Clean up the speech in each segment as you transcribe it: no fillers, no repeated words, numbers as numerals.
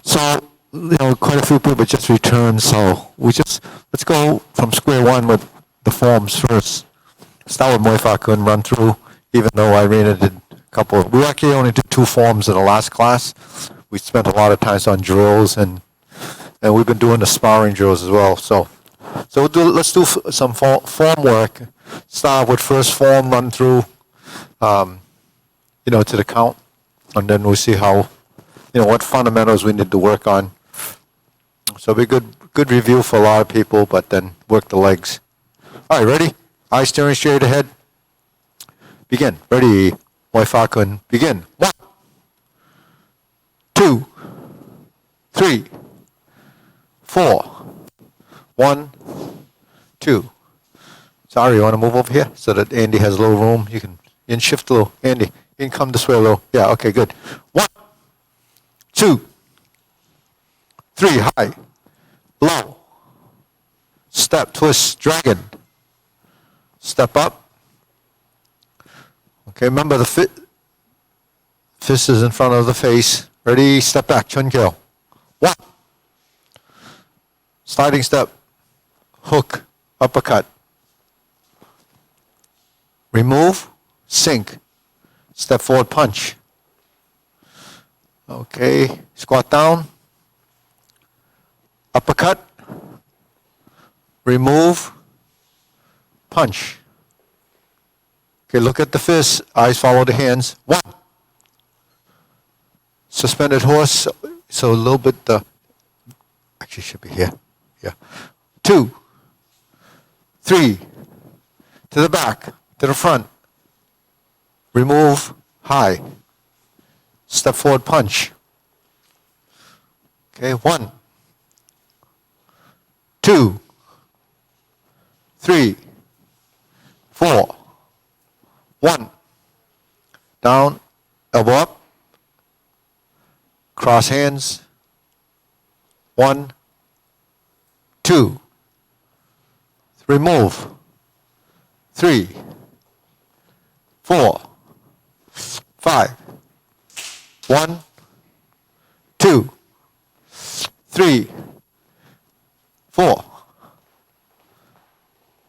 So, quite a few people just returned, so let's go from square one with the forms first. Start with Muay Fa and run through, even though Irina did a couple. We actually only did 2 forms in the last class. We spent a lot of time on drills, and we've been doing the sparring drills as well. So let's do some form work. Start with first form, run through, to the count, and then we'll see how, what fundamentals we need to work on. So it'll be good review for a lot of people, but then work the legs. All right, ready? Eyes staring straight ahead. Begin. Ready? Muay Fa Kun. Begin. 1, 2, 3, 4. 1, 2. Sorry, you want to move over here so that Andy has a little room? You can shift a little. Andy, you can come this way a little. Yeah, okay, good. 1, 2, 3, high, low, step, twist, dragon, step up. Okay, remember the fist is in front of the face. Ready, step back, chun kill. 1, sliding step, hook, uppercut. Remove, sink, step forward, punch. Okay, squat down, uppercut, remove, punch. Okay, look at the fist, eyes follow the hands. 1, suspended horse, so a little bit, actually should be here, yeah. 2, 3, to the back, to the front, remove, high, step forward, punch. Okay, 1, 2, 3, 4. 1, down, elbow up, cross hands. 1, 2, remove. 3, 4, 5. 1, 2, 3, 4.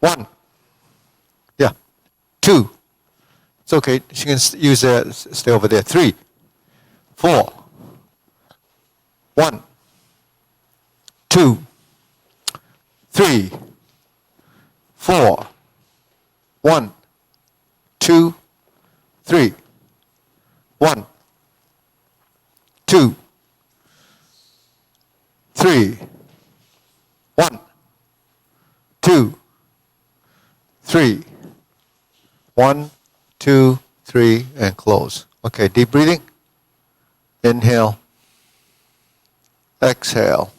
1. Yeah. 2. It's okay. She can use that. Stay over there. 3, 4. 1, 2, 3, 4. 1, 2, 3. 1, 2, 3. 1, 2, 3. 1, 2, 3, and close. Okay, deep breathing. Inhale. Exhale.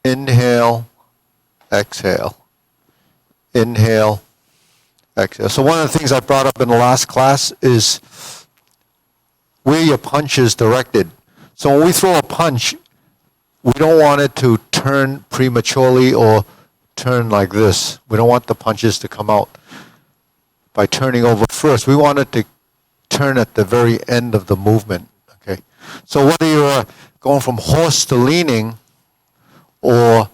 Inhale. Exhale. Inhale. Exhale. So one of the things I brought up in the last class is where your punch is directed. So when we throw a punch, we don't want it to turn prematurely or turn like this. We don't want the punches to come out by turning over first. We want it to turn at the very end of the movement. Okay. So whether you're going from horse to leaning or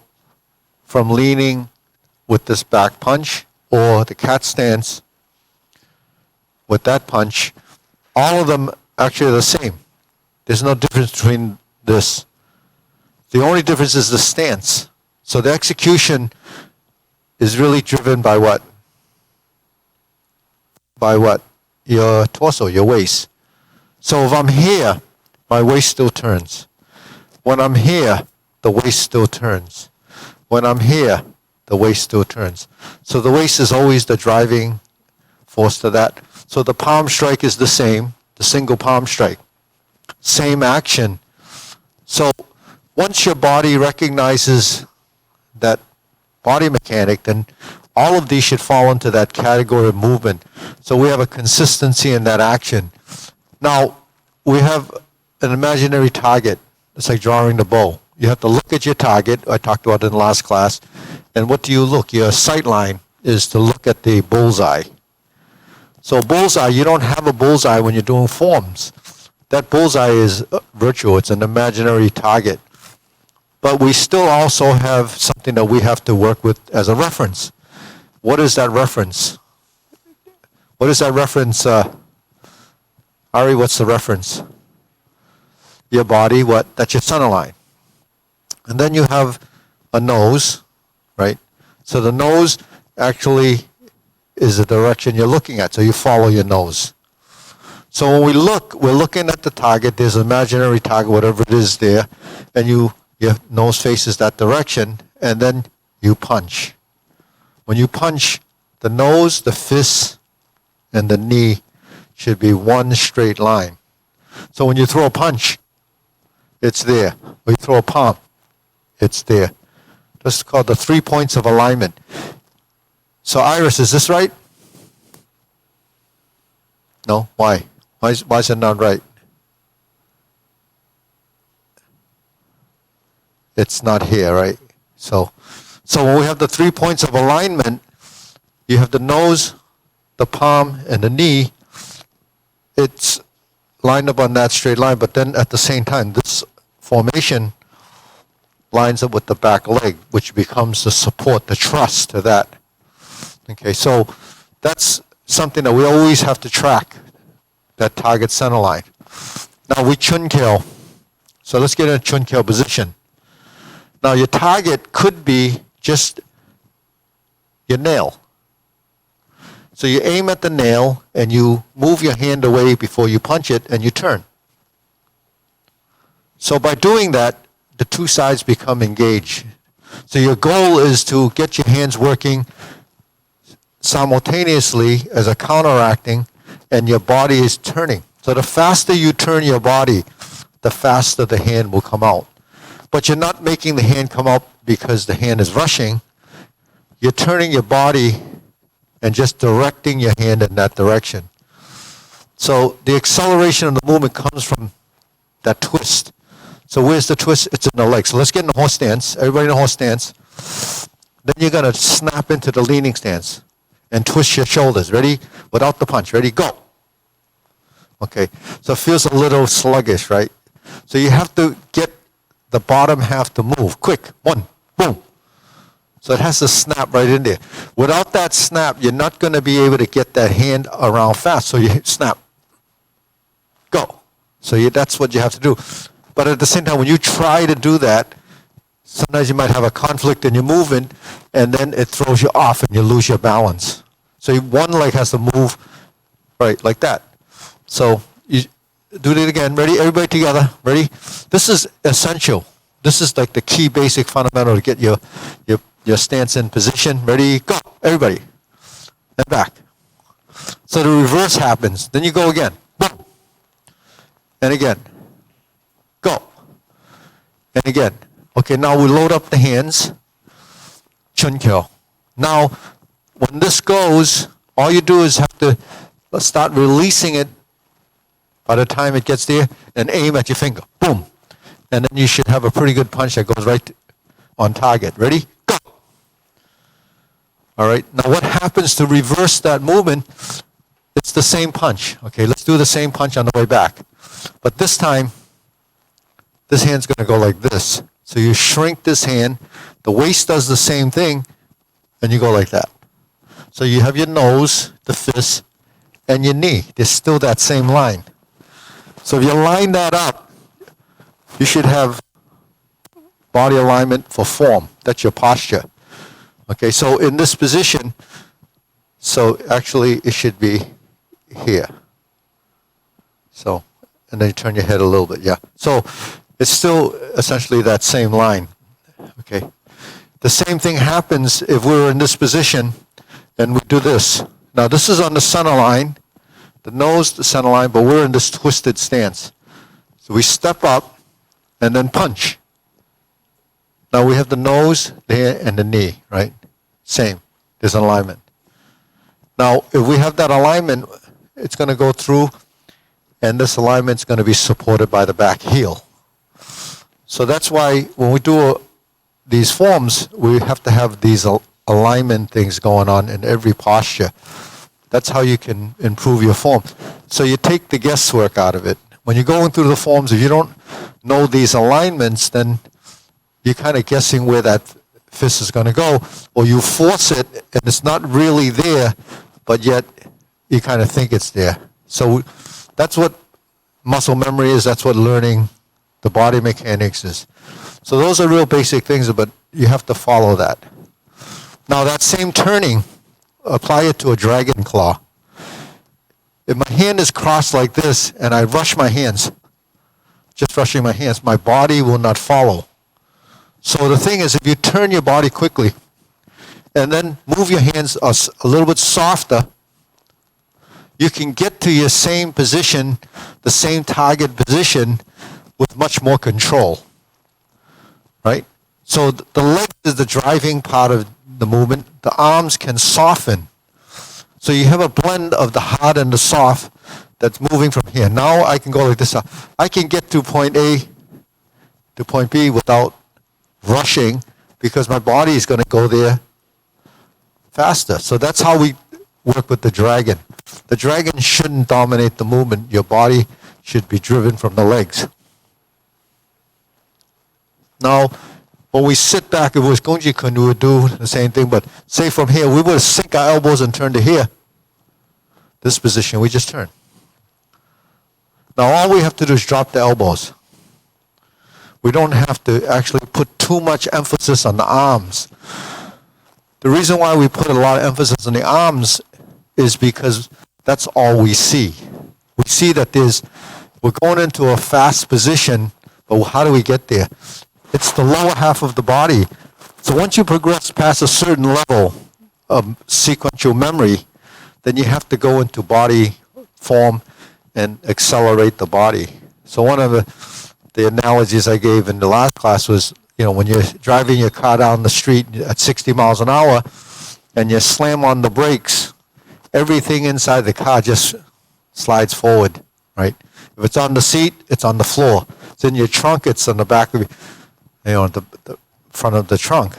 from leaning with this back punch or the cat stance with that punch, all of them actually are the same. There's no difference between this. The only difference is the stance. So the execution is really driven by what? By what? Your torso, your waist. So if I'm here, my waist still turns. When I'm here, the waist still turns. When I'm here, the waist still turns. So the waist is always the driving force to that. So the palm strike is the same, the single palm strike. Same action. So once your body recognizes that body mechanic, then all of these should fall into that category of movement. So we have a consistency in that action. Now, we have an imaginary target. It's like drawing the bow. You have to look at your target, I talked about in the last class, and what do you look? Your sight line is to look at the bullseye. So bullseye, you don't have a bullseye when you're doing forms. that bullseye is virtual. It's an imaginary target. But we still also have something that we have to work with as a reference. What is that reference? What is that reference? Ari, what's the reference? Your body, what? That's your center line. And then you have a nose, right? So the nose actually is the direction you're looking at. So you follow your nose. So when we look, we're looking at the target. There's an imaginary target, whatever it is there. And your nose faces that direction. And then you punch. When you punch, the nose, the fist, and the knee should be one straight line. So when you throw a punch, it's there. When you throw a palm, it's there. This is called the 3 points of alignment. So Iris, is this right? No? Why? Why is it not right? It's not here, right? So when we have the 3 points of alignment, you have the nose, the palm, and the knee. It's lined up on that straight line, but then at the same time, this formation lines up with the back leg, which becomes the support, the truss to that. Okay, so that's something that we always have to track, that target center line. Now we chun kill. So let's get in a chun kill position. Now your target could be just your nail. So you aim at the nail and you move your hand away before you punch it and you turn. So by doing that, the two sides become engaged. So your goal is to get your hands working simultaneously as a counteracting, and your body is turning. So the faster you turn your body, the faster the hand will come out. But you're not making the hand come out because the hand is rushing. You're turning your body and just directing your hand in that direction. So the acceleration of the movement comes from that twist. So where's the twist? It's in the leg. So let's get in the horse stance. Everybody in the horse stance. Then you're going to snap into the leaning stance and twist your shoulders. Ready? Without the punch. Ready? Go. Okay. So it feels a little sluggish, right? So you have to get the bottom half to move. Quick. One. Boom. So it has to snap right in there. Without that snap, you're not going to be able to get that hand around fast. So you snap. Go. So that's what you have to do. But at the same time, when you try to do that, sometimes you might have a conflict in your movement, and then it throws you off and you lose your balance. So one leg has to move right like that. So you do it again. Ready? Everybody together. Ready? This is essential. This is like the key basic fundamental to get your stance in position. Ready? Go. Everybody. And back. So the reverse happens. Then you go again. Boom. And again. Go. And again. Okay, now we load up the hands. Chun kyo. Now, when this goes, all you do is have to start releasing it by the time it gets there and aim at your finger. Boom. And then you should have a pretty good punch that goes right on target. Ready? Go. All right. Now, what happens to reverse that movement? It's the same punch. Okay, let's do the same punch on the way back. But this time, this hand's going to go like this. So you shrink this hand. The waist does the same thing, and you go like that. So you have your nose, the fist, and your knee. There's still that same line. So if you line that up, you should have body alignment for form. That's your posture. Okay, so in this position, so actually it should be here. So, and then you turn your head a little bit, yeah. So it's still essentially that same line. Okay. The same thing happens if we're in this position and we do this. Now this is on the center line, the nose, the center line, but we're in this twisted stance. So we step up and then punch. Now we have the nose there and the knee, right? Same. There's an alignment. Now if we have that alignment, it's going to go through, and this alignment is going to be supported by the back heel. So that's why when we do these forms, we have to have these alignment things going on in every posture. That's how you can improve your form. So you take the guesswork out of it. when you're going through the forms, if you don't know these alignments, then you're kind of guessing where that fist is going to go, or you force it and it's not really there, but yet you kind of think it's there. So that's what muscle memory is. That's what learning the body mechanics is. So those are real basic things, but you have to follow that. Now that same turning, apply it to a dragon claw. If my hand is crossed like this and I rush my hands, just rushing my hands, my body will not follow. So the thing is, if you turn your body quickly and then move your hands a little bit softer, you can get to your same position, the same target position, with much more control, right? So the leg is the driving part of the movement. The arms can soften. So you have a blend of the hard and the soft that's moving from here. Now I can go like this. I can get to point A to point B without rushing because my body is going to go there faster. So that's how we work with the dragon. The dragon shouldn't dominate the movement. Your body should be driven from the legs. Now, when we sit back, if it was Gunji-kun, we would do the same thing, but say from here, we would sink our elbows and turn to here. This position, we just turn. Now, all we have to do is drop the elbows. We don't have to actually put too much emphasis on the arms. The reason why we put a lot of emphasis on the arms is because that's all we see. We see that we're going into a fast position, but how do we get there? It's the lower half of the body. So once you progress past a certain level of sequential memory, then you have to go into body form and accelerate the body. So one of the analogies I gave in the last class was, when you're driving your car down the street at 60 miles an hour and you slam on the brakes, everything inside the car just slides forward, right? If it's on the seat, it's on the floor. It's in your trunk, it's on the back of the front of the trunk,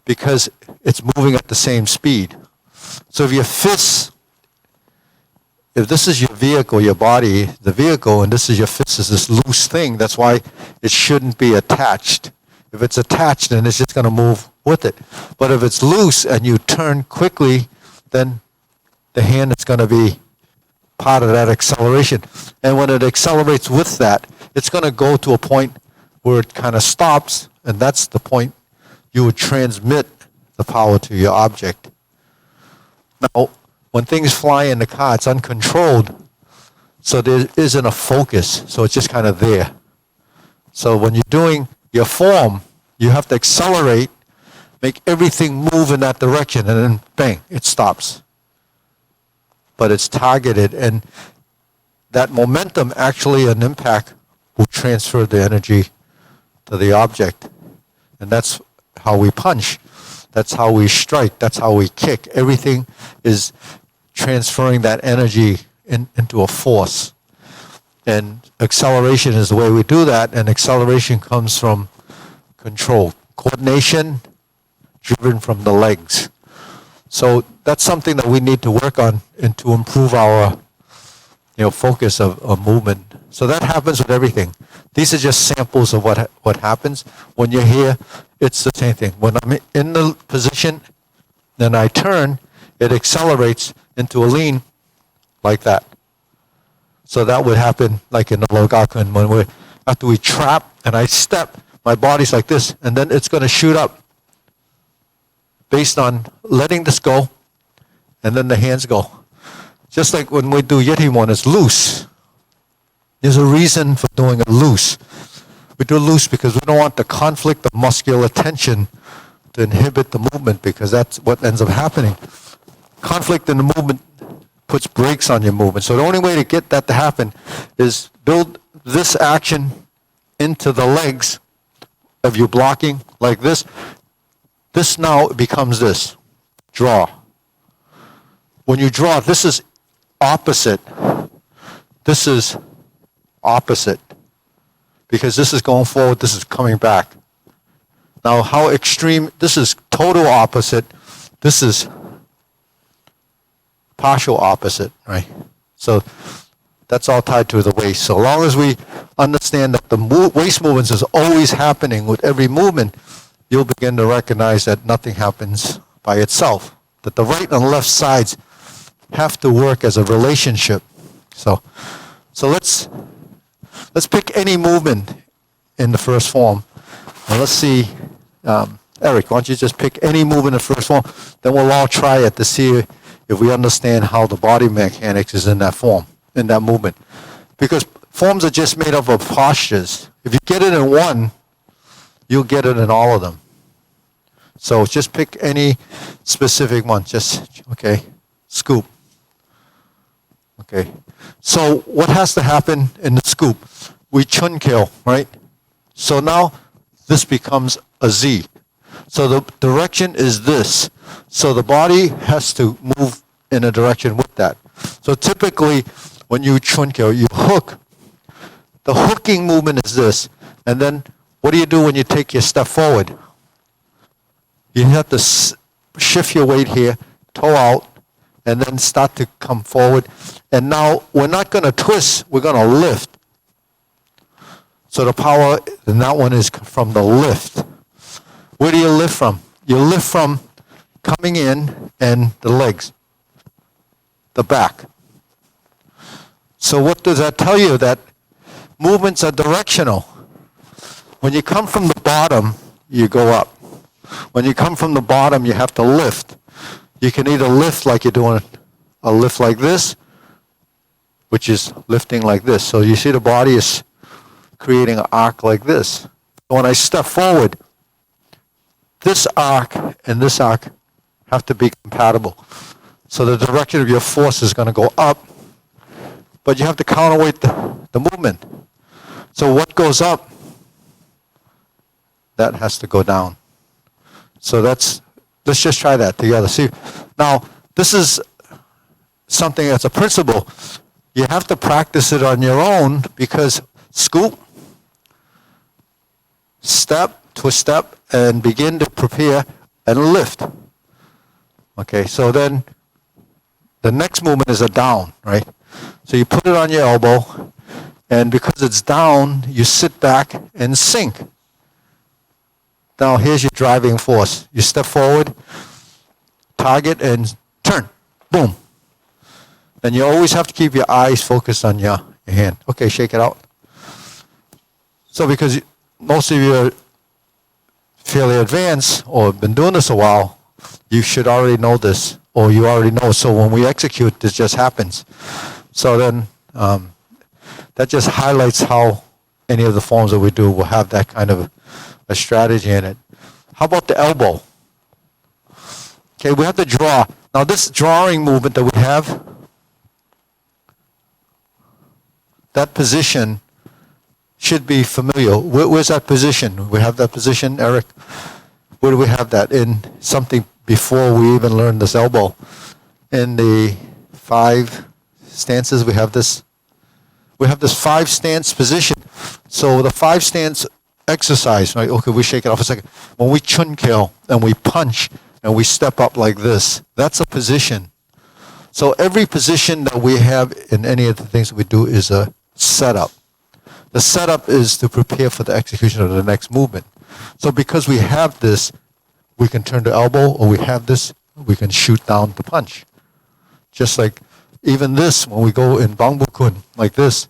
because it's moving at the same speed. So if your fists, if this is your vehicle, your body, the vehicle, and this is your fist, is this loose thing, that's why it shouldn't be attached. If it's attached, then it's just going to move with it. But if it's loose and you turn quickly, then the hand is going to be part of that acceleration. And when it accelerates with that, it's going to go to a point where it kind of stops, and that's the point you would transmit the power to your object. Now, when things fly in the car, it's uncontrolled, so there isn't a focus, so it's just kind of there. So when you're doing your form, you have to accelerate, make everything move in that direction, and then bang, it stops. But it's targeted, and that momentum, actually an impact, will transfer the energy to the object. And that's how we punch. That's how we strike. That's how we kick. Everything is transferring that energy into a force. And acceleration is the way we do that, and acceleration comes from control. Coordination driven from the legs. So that's something that we need to work on and to improve our focus of movement. So that happens with everything. These are just samples of what happens. When you're here, it's the same thing. When I'm in the position, then I turn, it accelerates into a lean like that. So that would happen like in the Logaku, when after we trap and I step, my body's like this, and then it's going to shoot up based on letting this go, and then the hands go. Just like when we do Yeti-mon, it's loose. There's a reason for doing it loose. We do it loose because we don't want the conflict of muscular tension to inhibit the movement, because that's what ends up happening. Conflict in the movement puts brakes on your movement. So the only way to get that to happen is build this action into the legs of you blocking like this. This now becomes this. Draw. When you draw, this is opposite. This is opposite. Because this is going forward, this is coming back. Now how extreme, this is total opposite. This is partial opposite, right? So That's all tied to the waist. So long as we understand that the waist movements is always happening with every movement, you'll begin to recognize that nothing happens by itself. That the right and left sides have to work as a relationship. So let's pick any movement in the first form. And let's see, Eric, why don't you just pick any movement in the first form? Then we'll all try it to see if we understand how the body mechanics is in that form, in that movement. Because forms are just made up of postures. If you get it in one, you'll get it in all of them. So just pick any specific one. Just, okay, scoop. Okay. So what has to happen in the scoop? We chun kill, right? So now this becomes a Z. So the direction is this. So the body has to move in a direction with that. So typically, when you chun kill, you hook. The hooking movement is this. And then what do you do when you take your step forward? You have to shift your weight here, toe out, and then start to come forward. And now we're not going to twist, we're going to lift. So the power in that one is from the lift. Where do you lift from? You lift from coming in and the legs, the back. So what does that tell you? That movements are directional. When you come from the bottom, you go up. When you come from the bottom, you have to lift. You can either lift like you're doing a lift like this, which is lifting like this. So you see the body is creating an arc like this. When I step forward, this arc and this arc have to be compatible. So the direction of your force is going to go up, but you have to counterweight the movement. So what goes up, that has to go down. So let's just try that together. See, now this is something that's a principle. You have to practice it on your own because scoop, step, twist step, and begin to prepare and lift. Okay, so then the next movement is a down, right? So you put it on your elbow, and because it's down, you sit back and sink. Now here's your driving force. You step forward, target, and turn. Boom. And you always have to keep your eyes focused on your hand. Okay, shake it out. So because most of you are fairly advanced or have been doing this a while, you should already know this, or you already know. So when we execute, this just happens. So then that just highlights how any of the forms that we do will have that kind of a strategy in it. How about the elbow? Okay, we have to draw. Now this drawing movement that we have, that position should be familiar. Where's that position? We have that position, Eric? Where do we have that? In something before we even learned this elbow. In the 5 stances, we have this 5 stance position. So the 5 stance exercise, right? Okay, we shake it off a second. When we chun kill and we punch and we step up like this, that's a position. So every position that we have in any of the things that we do is a setup. The setup is to prepare for the execution of the next movement. So because we have this, we can turn the elbow, or we have this, we can shoot down the punch. Just like even this, when we go in Bangbukun like this,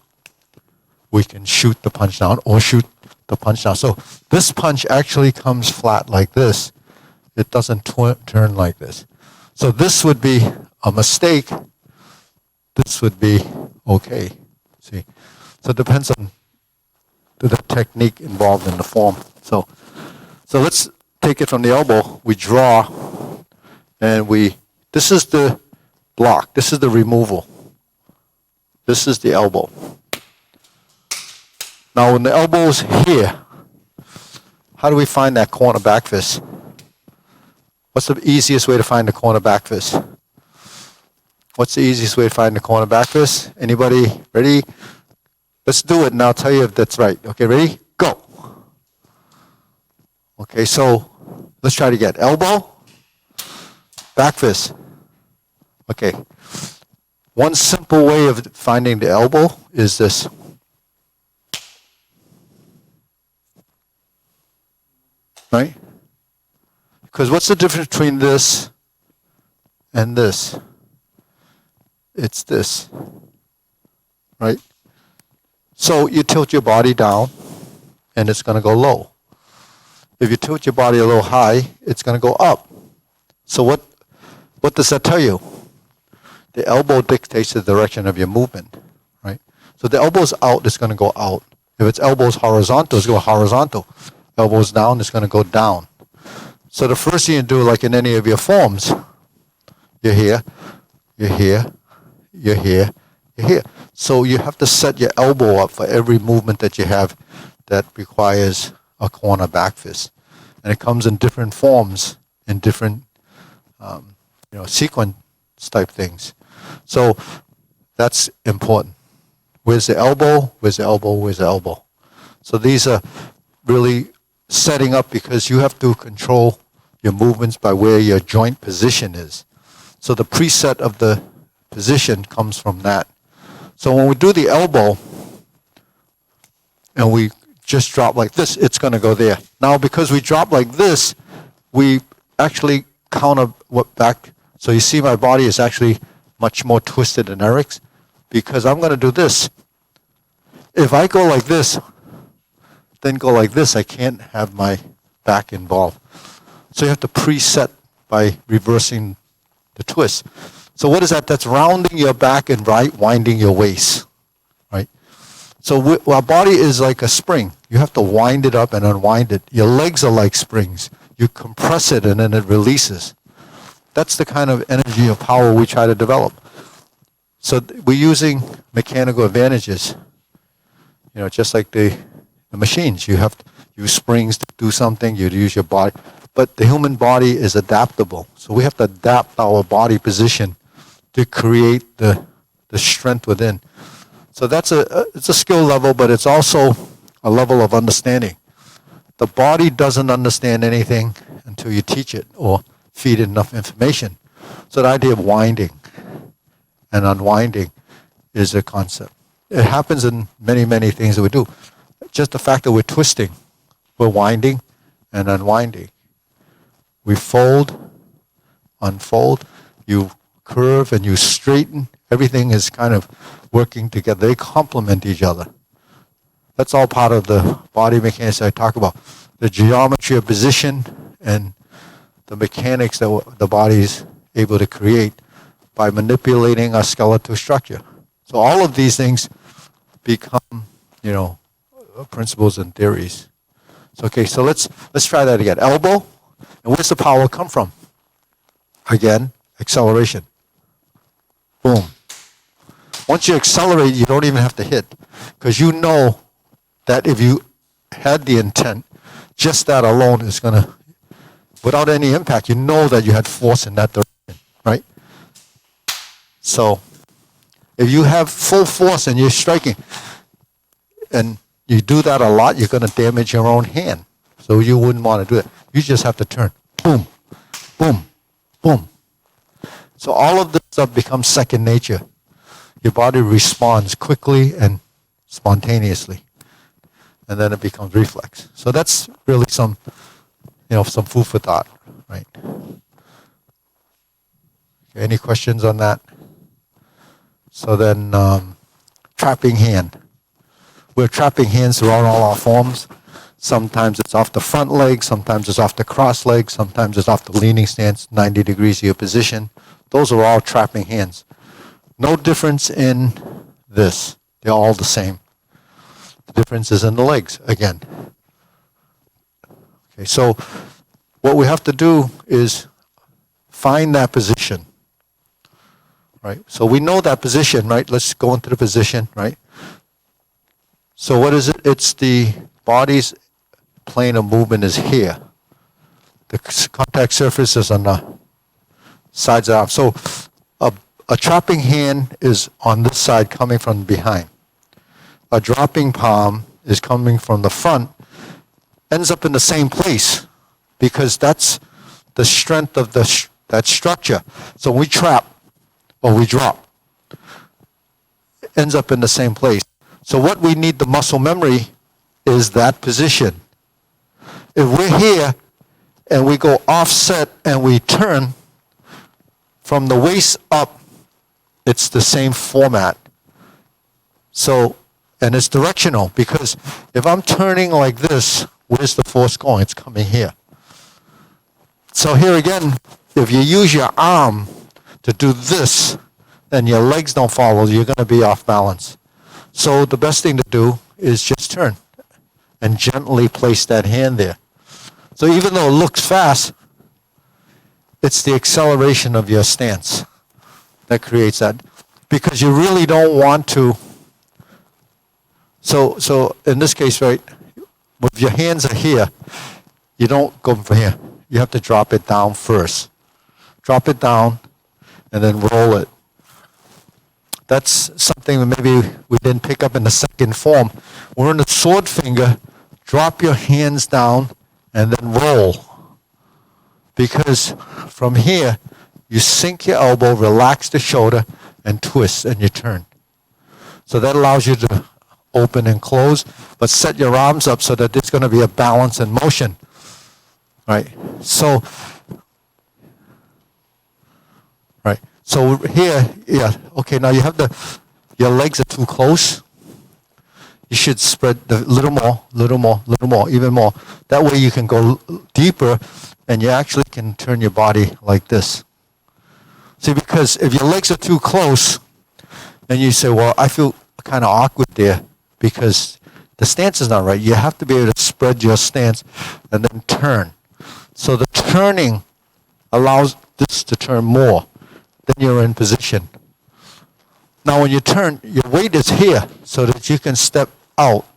we can shoot the punch down or shoot the punch down. So this punch actually comes flat like this. It doesn't turn like this. So this would be a mistake. This would be okay. See? So it depends on the technique involved in the form. So let's take it from the elbow. We draw, and this is the block. This is the removal. This is the elbow. Now when the elbow's here, how do we find that corner back fist? What's the easiest way to find the corner back fist? What's the easiest way to find the corner back fist? Anybody ready? Let's do it, and I'll tell you if that's right. Okay, ready? Go. Okay, so let's try it again. Elbow, back fist. Okay. One simple way of finding the elbow is this. Right? Because what's the difference between this and this? It's this. Right? So you tilt your body down, and it's going to go low. If you tilt your body a little high, it's going to go up. So what does that tell you? The elbow dictates the direction of your movement, right? So the elbow's out, it's going to go out. If its elbow's horizontal, it's going to go horizontal. Elbow's down, it's going to go down. So the first thing you do, like in any of your forms, you're here, you're here, you're here, you're here. So you have to set your elbow up for every movement that you have that requires a corner back fist. And it comes in different forms, in different sequence type things. So that's important. Where's the elbow? Where's the elbow? Where's the elbow? So these are really setting up because you have to control your movements by where your joint position is. So the preset of the position comes from that. So when we do the elbow and we just drop like this, it's going to go there. Now because we drop like this, we actually counter what back. So you see my body is actually much more twisted than Eric's because I'm going to do this. If I go like this, then go like this, I can't have my back involved. So you have to preset by reversing the twist. So what is that? That's rounding your back and winding your waist, right? So our body is like a spring. You have to wind it up and unwind it. Your legs are like springs. You compress it and then it releases. That's the kind of energy or power we try to develop. So we're using mechanical advantages, just like the machines. You have to use springs to do something, you use your body. But the human body is adaptable. So we have to adapt our body position to create the strength within. So it's a skill level, but it's also a level of understanding. The body doesn't understand anything until you teach it or feed it enough information. So the idea of winding and unwinding is a concept. It happens in many, many things that we do. Just the fact that we're twisting, we're winding and unwinding. We fold, unfold, you curve and you straighten. Everything is kind of working together. They complement each other. That's all part of the body mechanics I talk about. The geometry of position and the mechanics that the body is able to create by manipulating our skeletal structure. So all of these things become, principles and theories. So let's try that again. Elbow, and where's the power come from? Again, acceleration. Boom. Once you accelerate, you don't even have to hit, because you know that if you had the intent, just that alone is going to, without any impact, you know that you had force in that direction, right? So if you have full force and you're striking, and you do that a lot, you're going to damage your own hand. So you wouldn't want to do it. You just have to turn. Boom, boom, boom. So all of this stuff becomes second nature. Your body responds quickly and spontaneously. And then it becomes reflex. So that's really some food for thought, right? Any questions on that? So then, trapping hand. We're trapping hands throughout all our forms. Sometimes it's off the front leg, sometimes it's off the cross leg, sometimes it's off the leaning stance, 90 degrees of your position. Those are all trapping hands. No difference in this. They're all the same. The difference is in the legs, again. Okay, so what we have to do is find that position, right? So we know that position, right? Let's go into the position, right? So what is it? It's the body's plane of movement is here. The contact surface is on the sides of the arm. So a trapping hand is on this side coming from behind. A dropping palm is coming from the front, ends up in the same place because that's the strength of that structure. So we trap or we drop. ends up in the same place. So what we need the muscle memory is that position. If we're here and we go offset and we turn from the waist up, it's the same format. So, and it's directional, because if I'm turning like this, where's the force going? It's coming here. So here again, if you use your arm to do this, then your legs don't follow, you're going to be off balance. So the best thing to do is just turn and gently place that hand there. So even though it looks fast, it's the acceleration of your stance that creates that. Because you really don't want to. So in this case, right, if your hands are here, you don't go from here. You have to drop it down first. Drop it down and then roll it. That's something that maybe we didn't pick up in the second form. We're in the sword finger. Drop your hands down and then roll. Because from here, you sink your elbow, relax the shoulder, and twist, and you turn. So that allows you to open and close, but set your arms up so that there's going to be a balance and motion. Right? So here, yeah, okay, now you have your legs are too close. You should spread a little more, even more. That way you can go deeper and you actually can turn your body like this. See, because if your legs are too close, then you say, well, I feel kind of awkward there because the stance is not right. You have to be able to spread your stance and then turn. So the turning allows this to turn more. Then you're in position. Now when you turn, your weight is here so that you can step out.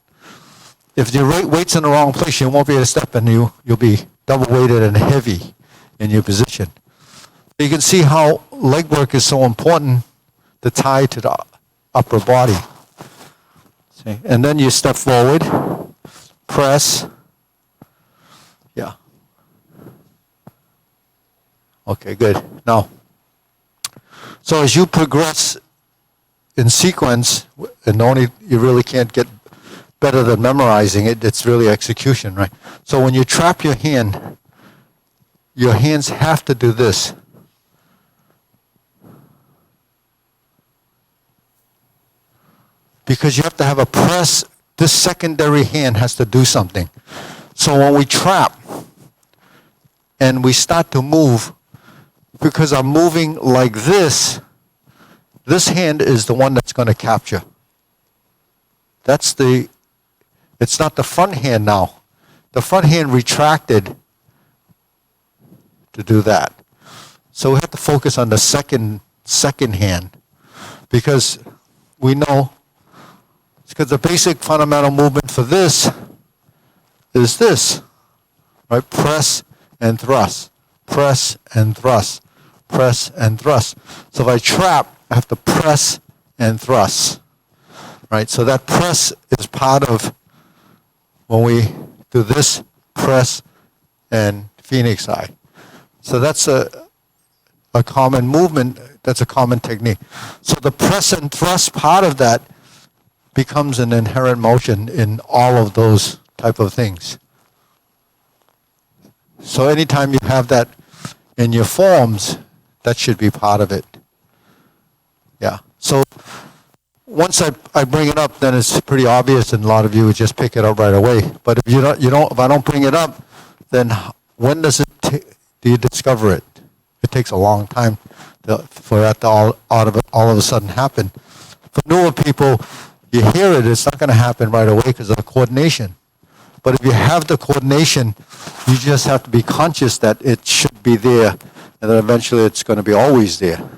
If your weight's in the wrong place, you won't be able to step, and you'll be double weighted and heavy in your position. You can see how leg work is so important to tie to the upper body. See? And then you step forward, press. Yeah. Okay, good. Now, so as you progress in sequence, and only you really can't get better than memorizing it, it's really execution, right? So when you trap your hand, your hands have to do this. Because you have to have a press, this secondary hand has to do something. So when we trap and we start to move, because I'm moving like this hand is the one that's going to capture. It's not the front hand now. The front hand retracted to do that. So we have to focus on the second hand, because we know, because the basic fundamental movement for this is this, right? Press and thrust, press and thrust, press and thrust. So if I trap, I have to press and thrust, right? So that press is part of when we do this, press and phoenix eye. So that's a common movement, that's a common technique. So the press and thrust part of that becomes an inherent motion in all of those type of things. So anytime you have that in your forms, that should be part of it. Yeah. So once I bring it up, then it's pretty obvious, and a lot of you would just pick it up right away. But if if I don't bring it up, then when do you discover it? It takes a long time for that to all of a sudden happen. For newer people, you hear it, it's not going to happen right away because of the coordination. But if you have the coordination, you just have to be conscious that it should be there, and then eventually it's going to be always there.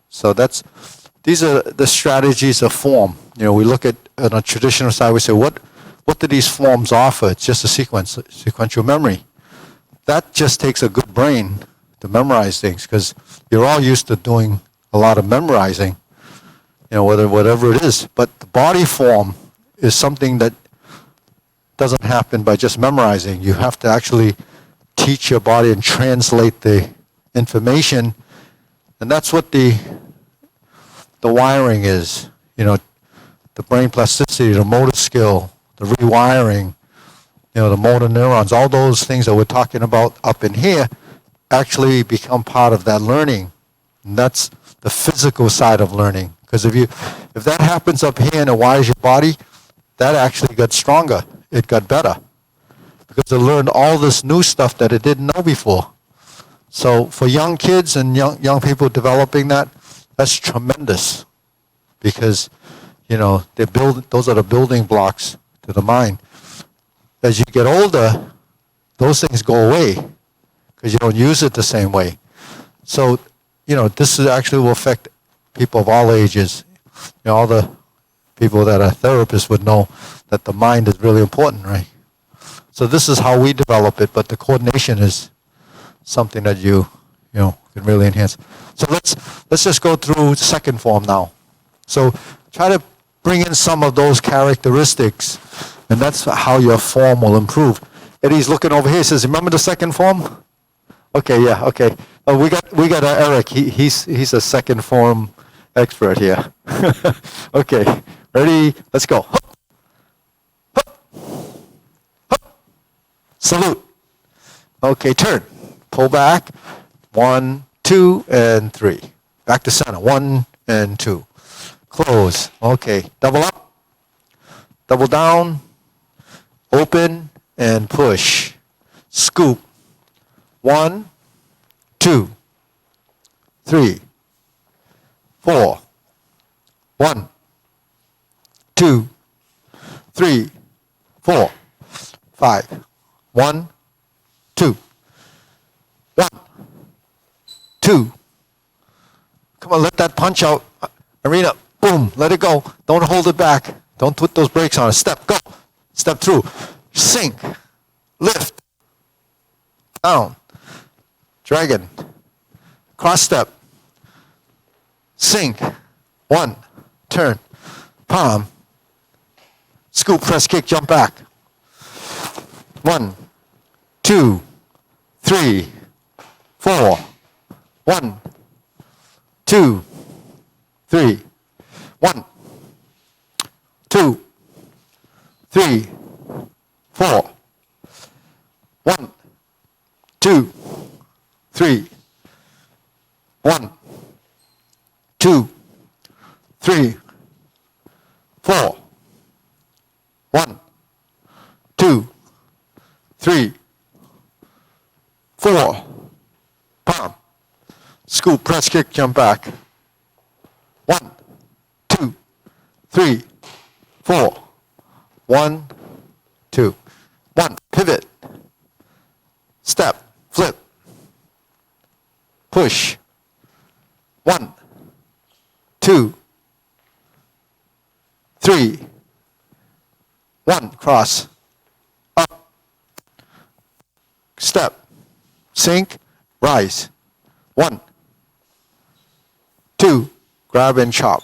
So these are the strategies of form. We look at, on a traditional side, we say, what do these forms offer? It's just a sequential memory. That just takes a good brain to memorize things, because you're all used to doing a lot of memorizing, whatever it is. But the body form is something that doesn't happen by just memorizing. You have to actually teach your body and translate the information. And that's what the the wiring is, the brain plasticity, the motor skill, the rewiring, the motor neurons, all those things that we're talking about up in here actually become part of that learning. And that's the physical side of learning. Because if that happens up here and it wires your body, that actually got stronger. It got better. Because it learned all this new stuff that it didn't know before. So for young kids and young people developing that, that's tremendous. Because, those are the building blocks to the mind. As you get older, those things go away because you don't use it the same way. So, this actually will affect people of all ages. All the people that are therapists would know that the mind is really important, right? So this is how we develop it, but the coordination is something that you can really enhance. So let's just go through second form now. So try to bring in some of those characteristics, and that's how your form will improve. Eddie's looking over here. He says, "Remember the second form?" Okay, yeah, okay. We got Eric. He's a second form expert here. Okay, ready? Let's go. Hup, hup, hup. Salute. Okay, turn. Pull back. 1, 2, and 3. Back to center. 1 and 2. Close. Okay, double up. Double down. Open and push. Scoop. 1, 2, 3, 4. 1, 2, 3, 4, 5. 1, 2. 1, 2. Come on, let that punch out. Arena, boom, let it go. Don't hold it back. Don't put those brakes on. Step, go. Step through. Sink. Lift. Down. Dragon. Cross step. Sink. 1. Turn. Palm. Scoop, press, kick, jump back. 1, 2, 3, 4. 1, 2, 3. 1, 2, 3, 4. 1, 2, 3. 1, 2, 3, 4. 1, 2, 3, 4. Palm. Scoop, press, kick, jump back. 1, 2, 3, 4. 1, 2. 1. Pivot. Step. Flip. Push. 1, 2, 3. 1. Cross. Up. Step. Sink. Rise. 1, 2. Grab and chop.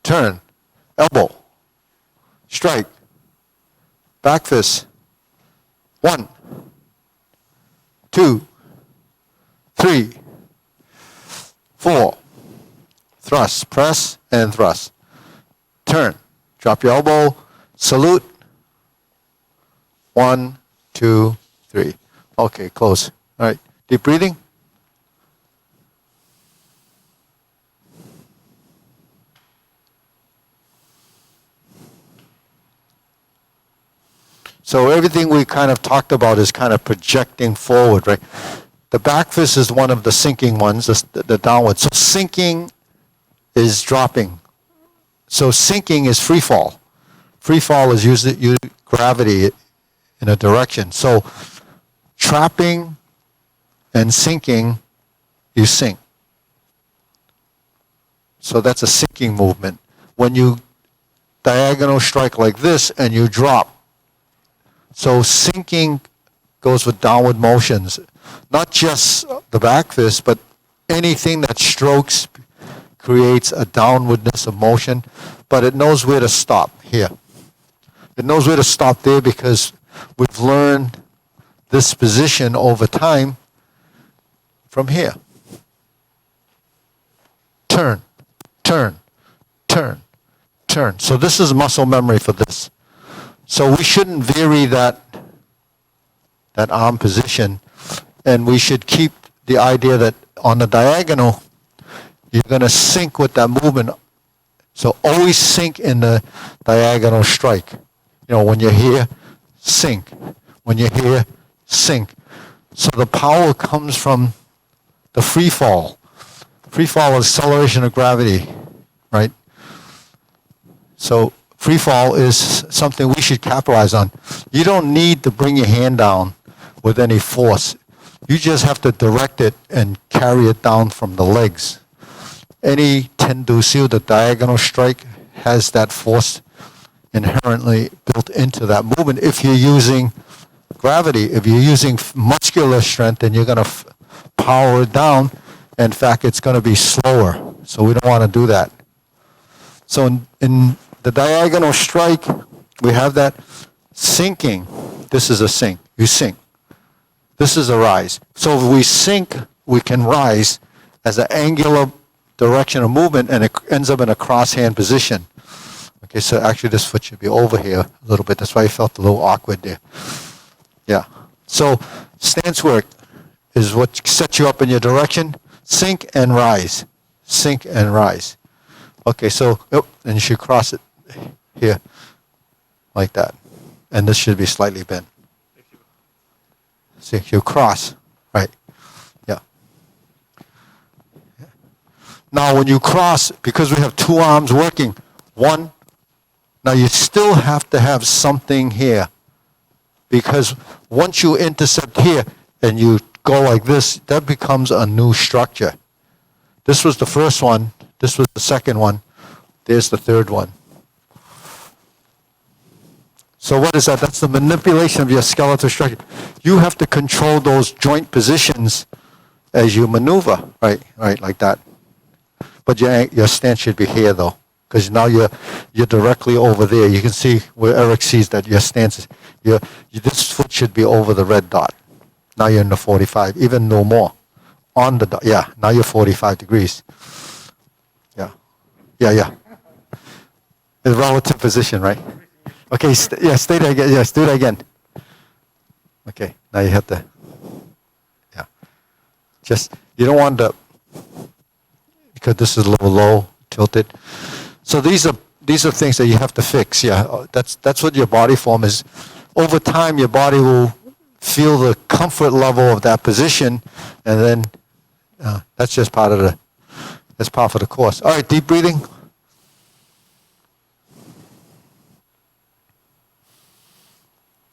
Turn. Elbow. Strike. Back fist. 1, 2, 3, 4. Thrust. Press and thrust. Turn. Drop your elbow. Salute. 1, 2, 3. Okay, close. All right. Deep breathing. So everything we kind of talked about is kind of projecting forward, right? The back fist is one of the sinking ones, the downward. So sinking is dropping. So sinking is free fall. Free fall is usually gravity in a direction. So trapping and sinking, you sink. So that's a sinking movement. When you diagonal strike like this and you drop. So sinking goes with downward motions. Not just the back fist, but anything that strokes creates a downwardness of motion, but it knows where to stop here. It knows where to stop there because we've learned this position over time from here. Turn, turn, turn, turn. So this is muscle memory for this. So we shouldn't vary that arm position, and we should keep the idea that on the diagonal, you're going to sync with that movement. So always sync in the diagonal strike. You know, when you're here, sync. When you're here, sync. So the power comes from the free fall. Free fall is acceleration of gravity, right? So free fall is something we should capitalize on. You don't need to bring your hand down with any force. You just have to direct it and carry it down from the legs. Any tendusiu, the diagonal strike, has that force inherently built into that movement. If you're using gravity, if you're using muscular strength, then you're going to power it down. In fact, it's going to be slower. So we don't want to do that. So in the diagonal strike, we have that sinking. This is a sink. You sink. This is a rise. So if we sink, we can rise as an angular direction of movement, and it ends up in a cross-hand position. Okay, so actually this foot should be over here a little bit. That's why I felt a little awkward there. Yeah. So stance work is what sets you up in your direction. Sink and rise. Sink and rise. Okay, so, and you should cross it here like that. And this should be slightly bent. See, you cross, right? Yeah. Now when you cross, because we have two arms working, one, now you still have to have something here, because once you intercept here and you go like this, that becomes a new structure. This was the first one, this was the second one, there's the third one. So what is that? That's the manipulation of your skeletal structure. You have to control those joint positions as you maneuver, right, like that. But your stance should be here though, because now you're directly over there. You can see where Eric sees that your stance is. This foot should be over the red dot. Now you're in the 45, even no more. On the dot, yeah. Now you're 45 degrees. Yeah. The relative position, right? Okay, stay there again. Yes, do that again. Okay, now you have to, yeah. Just, you don't want to, because this is a little low, tilted. So these are things that you have to fix, yeah. That's what your body form is. Over time, your body will feel the comfort level of that position, and then that's just part of the course. All right, deep breathing.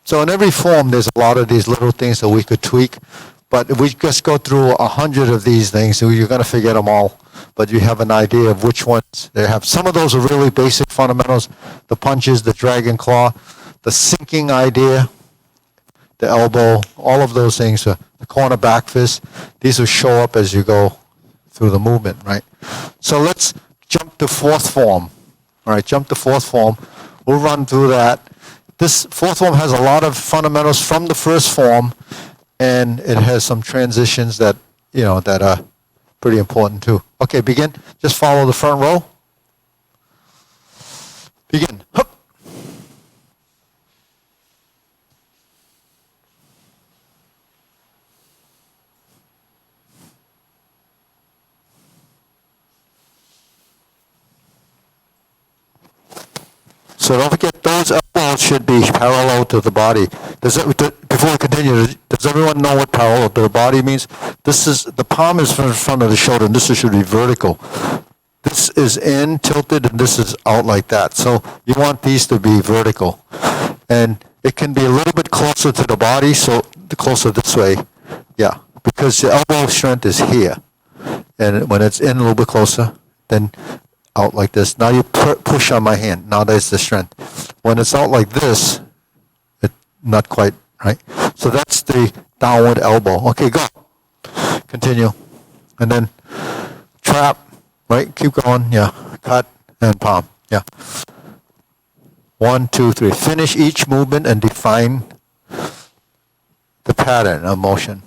So in every form, there's a lot of these little things that we could tweak. But if we just go through 100 of these things, you're going to forget them all. But you have an idea of which ones they have. Some of those are really basic fundamentals. The punches, the dragon claw, the sinking idea, the elbow, all of those things, the corner back fist. These will show up as you go through the movement, right? So let's jump to fourth form. All right, jump to fourth form. We'll run through that. This fourth form has a lot of fundamentals from the first form, and it has some transitions that are pretty important too. Okay, begin. Just follow the front row. Begin. Hup. So don't forget, those elbows should be parallel to the body. Before we continue, does everyone know what parallel to the body means? The palm is in front of the shoulder, and this should be vertical. This is in, tilted, and this is out like that. So you want these to be vertical. And it can be a little bit closer to the body, so closer this way. Yeah, because the elbow strength is here. And when it's in a little bit closer, then out like this. Now you push on my hand. Now there's the strength. When it's out like this, not quite, right? So that's the downward elbow. Okay, go. Continue. And then trap, right? Keep going. Yeah. Cut and palm. Yeah. 1, 2, 3. Finish each movement and define the pattern of motion.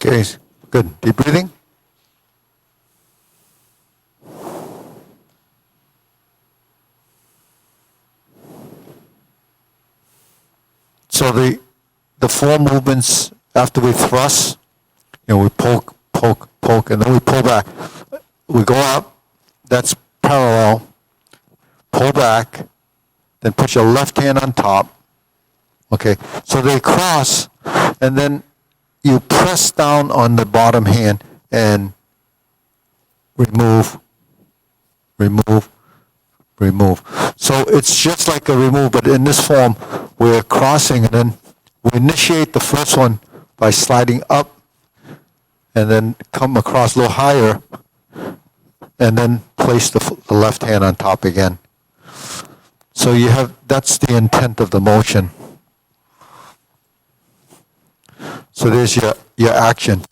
Okay, good. Deep breathing. So the four movements after we thrust, we poke, poke, poke, and then we pull back. We go up, that's parallel, pull back, then put your left hand on top. Okay, so they cross, and then you press down on the bottom hand and remove, remove, remove. So it's just like a remove, but in this form, we're crossing, and then we initiate the first one by sliding up, and then come across a little higher, and then place the left hand on top again. So that's the intent of the motion. So there's your action.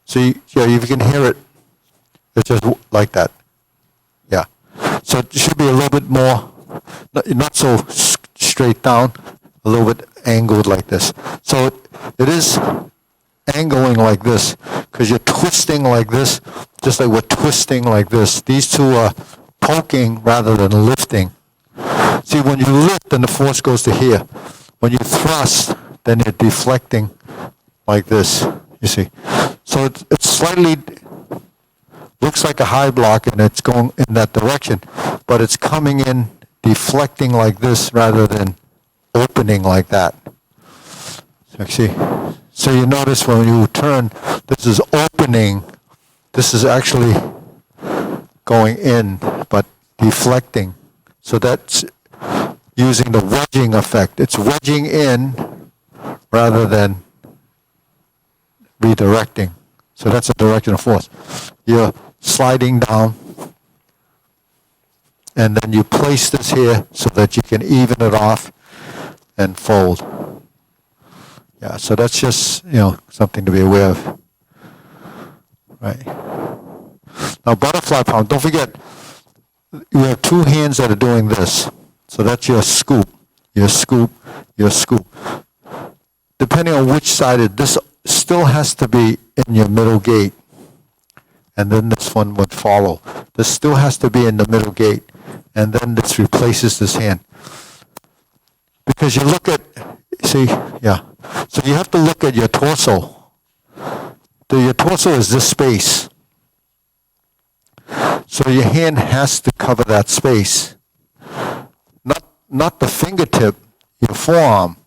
So you can hear it. It's just like that. Yeah. So it should be a little bit more, not so straight down, a little bit angled like this. So it is angling like this because you're twisting like this, just like we're twisting like this. These two are poking rather than lifting. See, when you lift, then the force goes to here. When you thrust, then you're deflecting like this, you see. So it's slightly, looks like a high block and it's going in that direction, but it's coming in, deflecting like this rather than opening like that. So, see? So you notice when you turn, this is opening, this is actually going in, but deflecting. So that's using the wedging effect. It's wedging in rather than redirecting. So that's a direction of force. You're sliding down, and then you place this here so that you can even it off and fold. Yeah, so that's just, something to be aware of. Right. Now, butterfly palm, don't forget, you have two hands that are doing this. So that's your scoop, your scoop, your scoop. Depending on which side this still has to be in your middle gate. And then this one would follow. This still has to be in the middle gate. And then this replaces this hand. Because you look at, see, yeah. So you have to look at your torso. Your torso is this space. So your hand has to cover that space. Not the fingertip, your forearm.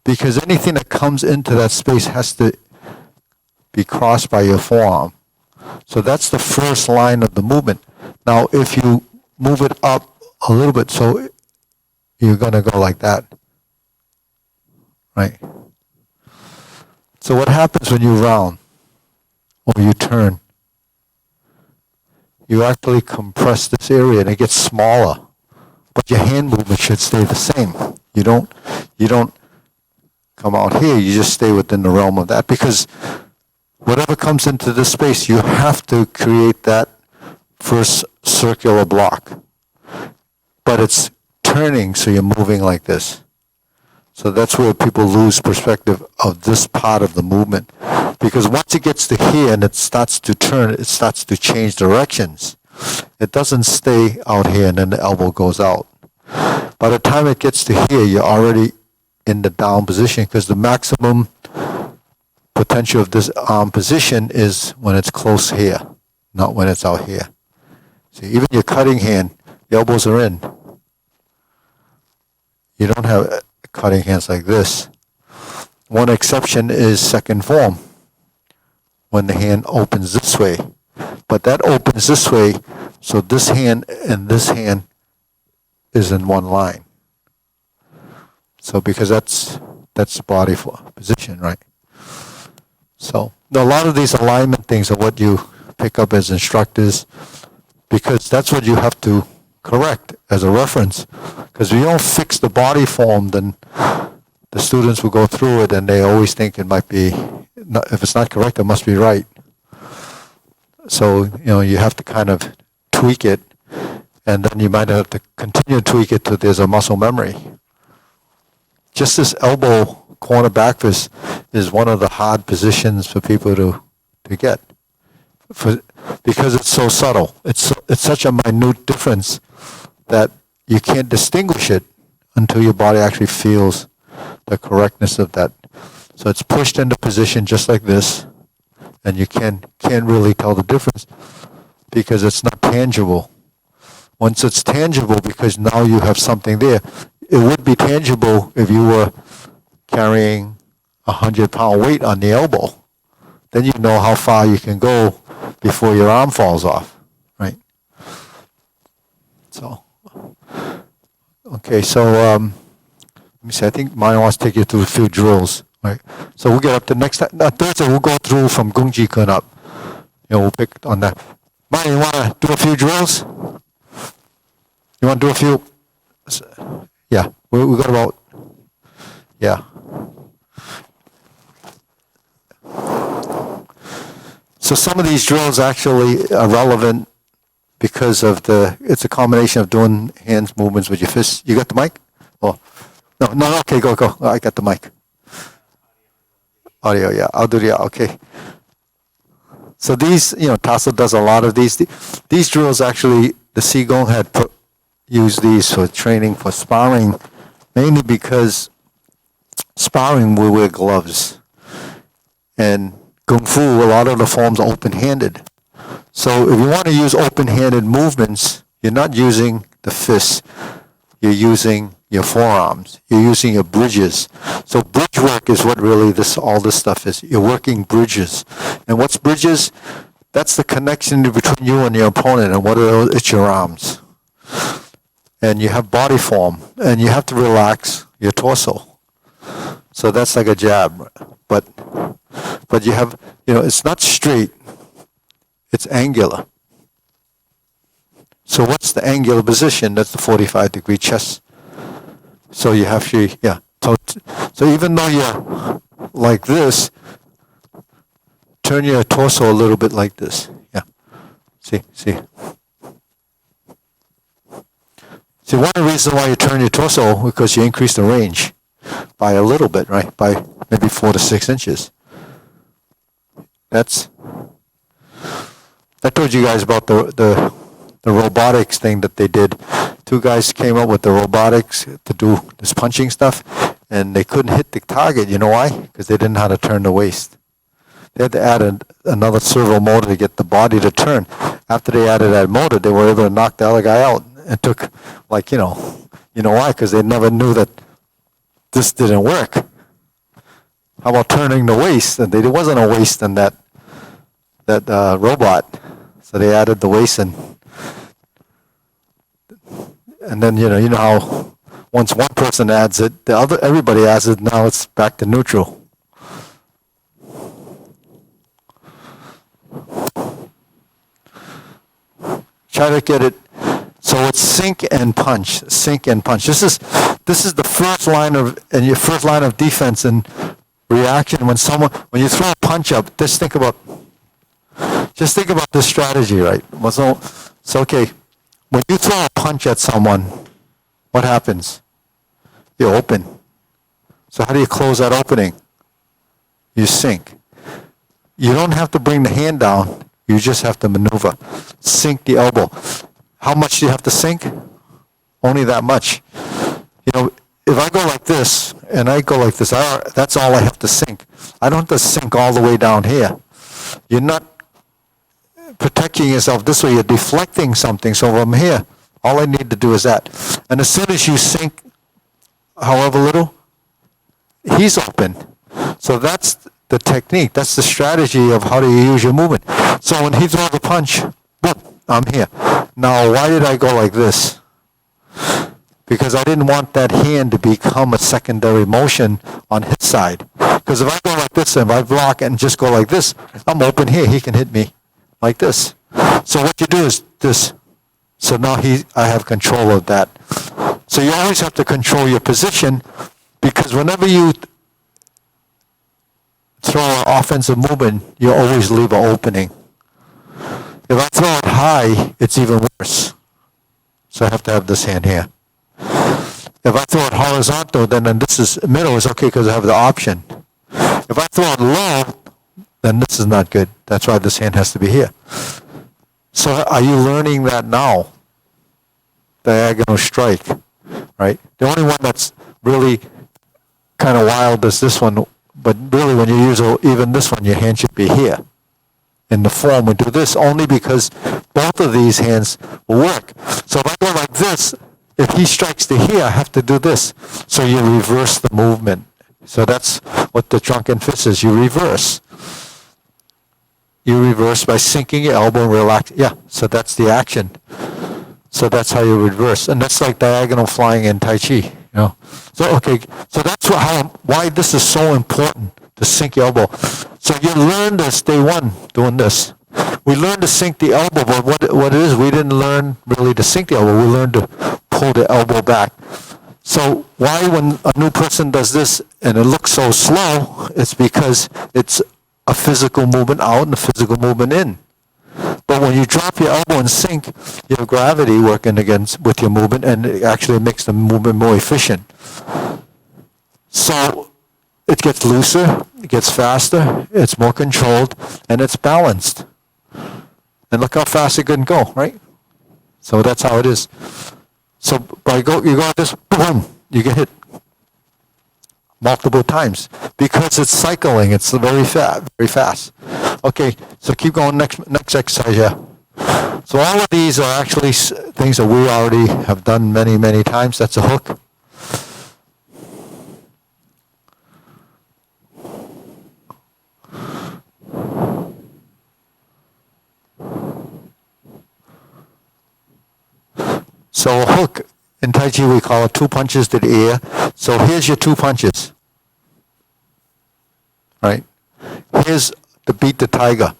Because anything that comes into that space has to be crossed by your forearm. So that's the first line of the movement. Now, if you move it up a little bit, so you're going to go like that. Right? So what happens when you round or you turn? You actually compress this area and it gets smaller. But your hand movement should stay the same. You don't come out here, you just stay within the realm of that, because whatever comes into this space, you have to create that first circular block. But it's turning, so you're moving like this. So that's where people lose perspective of this part of the movement. Because once it gets to here and it starts to turn, it starts to change directions. It doesn't stay out here and then the elbow goes out. By the time it gets to here, you're already in the down position, because the maximum potential of this arm position is when it's close here, not when it's out here. See, even your cutting hand, the elbows are in. You don't have cutting hands like this. One exception is second form, when the hand opens this way. But that opens this way, so this hand and this hand is in one line. So because that's the body position, right? So a lot of these alignment things are what you pick up as instructors, because that's what you have to correct as a reference. Because if you don't fix the body form, then the students will go through it and they always think it might be, if it's not correct, it must be right. So, you have to kind of tweak it, and then you might have to continue to tweak it till there's a muscle memory. Just this elbow corner back fist is one of the hard positions for people to get, because it's so subtle. It's such a minute difference that you can't distinguish it until your body actually feels the correctness of that. So it's pushed into position just like this, and you can't really tell the difference because it's not tangible. Once it's tangible, because now you have something there, it would be tangible if you were carrying 100-pound weight on the elbow. Then you know how far you can go before your arm falls off, right? So, okay, so let me see. I think Maya wants to take you through a few drills, right? So we'll get up to next time. Thursday we'll go through from Gung Kuen up. We'll pick on that. Maya, you want to do a few drills? You want to do a few? Yeah, we got about, yeah. So some of these drills actually are relevant because of it's a combination of doing hands movements with your fists. You got the mic? Oh, no, okay, go. I got the mic. Audio, yeah, I'll do the, okay. So these, Tasso does a lot of these. These drills actually, the Seong had used these for training for sparring, mainly because sparring we wear gloves. And Kung Fu, a lot of the forms are open-handed. So if you want to use open-handed movements, you're not using the fists. You're using your forearms. You're using your bridges. So bridge work is what really all this stuff is. You're working bridges. And what's bridges? That's the connection between you and your opponent, and what are it's your arms. And you have body form, and you have to relax your torso. So that's like a jab. But you have, it's not straight, it's angular. So what's the angular position? That's the 45-degree chest. So you have to, yeah. So even though you're like this, turn your torso a little bit like this. Yeah. See. See, one of the reasons why you turn your torso, because you increase the range by a little bit, right? By maybe 4 to 6 inches. I told you guys about the robotics thing that they did. 2 guys came up with the robotics to do this punching stuff, and they couldn't hit the target. You know why? Because they didn't know how to turn the waist. They had to add another servo motor to get the body to turn. After they added that motor, they were able to knock the other guy out. It took, you know why? Because they never knew that this didn't work. How about turning the waist? And there wasn't a waist in that robot, so they added the waist and then you know how once one person adds it, everybody adds it. Now it's back to neutral. Try to get it. So it's sink and punch. This is the first line of defense and reaction when you throw a punch up. Just think about this strategy, right? So okay, when you throw a punch at someone, what happens? You open. So how do you close that opening? You sink. You don't have to bring the hand down. You just have to maneuver. Sink the elbow. How much do you have to sink? Only that much. If I go like this and I go like this, that's all I have to sink. I don't have to sink all the way down here. You're not protecting yourself this way. You're deflecting something. So from here, all I need to do is that. And as soon as you sink, however little, he's open. So that's the technique. That's the strategy of how do you use your movement. So when he throws a punch, boom, I'm here. Now, why did I go like this? Because I didn't want that hand to become a secondary motion on his side. Because if I go like this, and if I block and just go like this, I'm open here. He can hit me like this. So what you do is this. So now I have control of that. So you always have to control your position, because whenever you throw an offensive movement, you always leave an opening. If I throw it high, it's even worse. So I have to have this hand here. If I throw it horizontal, then this is middle is okay because I have the option. If I throw it low, then this is not good. That's why this hand has to be here. So are you learning that now? Diagonal strike, right? The only one that's really kind of wild is this one, but really when you use even this one, your hand should be here. In the form, we do this only because both of these hands will work. So if I go like this, if he strikes to here, I have to do this. So you reverse the movement. So that's what the drunken fist is. You reverse. You reverse by sinking your elbow and relax. Yeah, so that's the action. So that's how you reverse. And that's like diagonal flying in Tai Chi. You know? So, okay, so that's why this is so important, to sink your elbow. So you learn this day one, doing this. We learned to sink the elbow, but what it is, we didn't learn really to sink the elbow. We learned to pull the elbow back. So why when a new person does this and it looks so slow, it's because it's a physical movement out and a physical movement in. But when you drop your elbow and sink, you have gravity working against with your movement, and it actually makes the movement more efficient. So it gets looser, it gets faster, it's more controlled, and it's balanced. And look how fast it can go, right? So that's how it is. So you go like this, boom, you get hit multiple times because it's cycling. It's very fast. Okay, so keep going. Next exercise. Yeah. So all of these are actually things that we already have done many times. That's a hook. So a hook, in Tai Chi we call it 2 punches to the ear. So here's your 2 punches. Right? Here's the beat the tiger.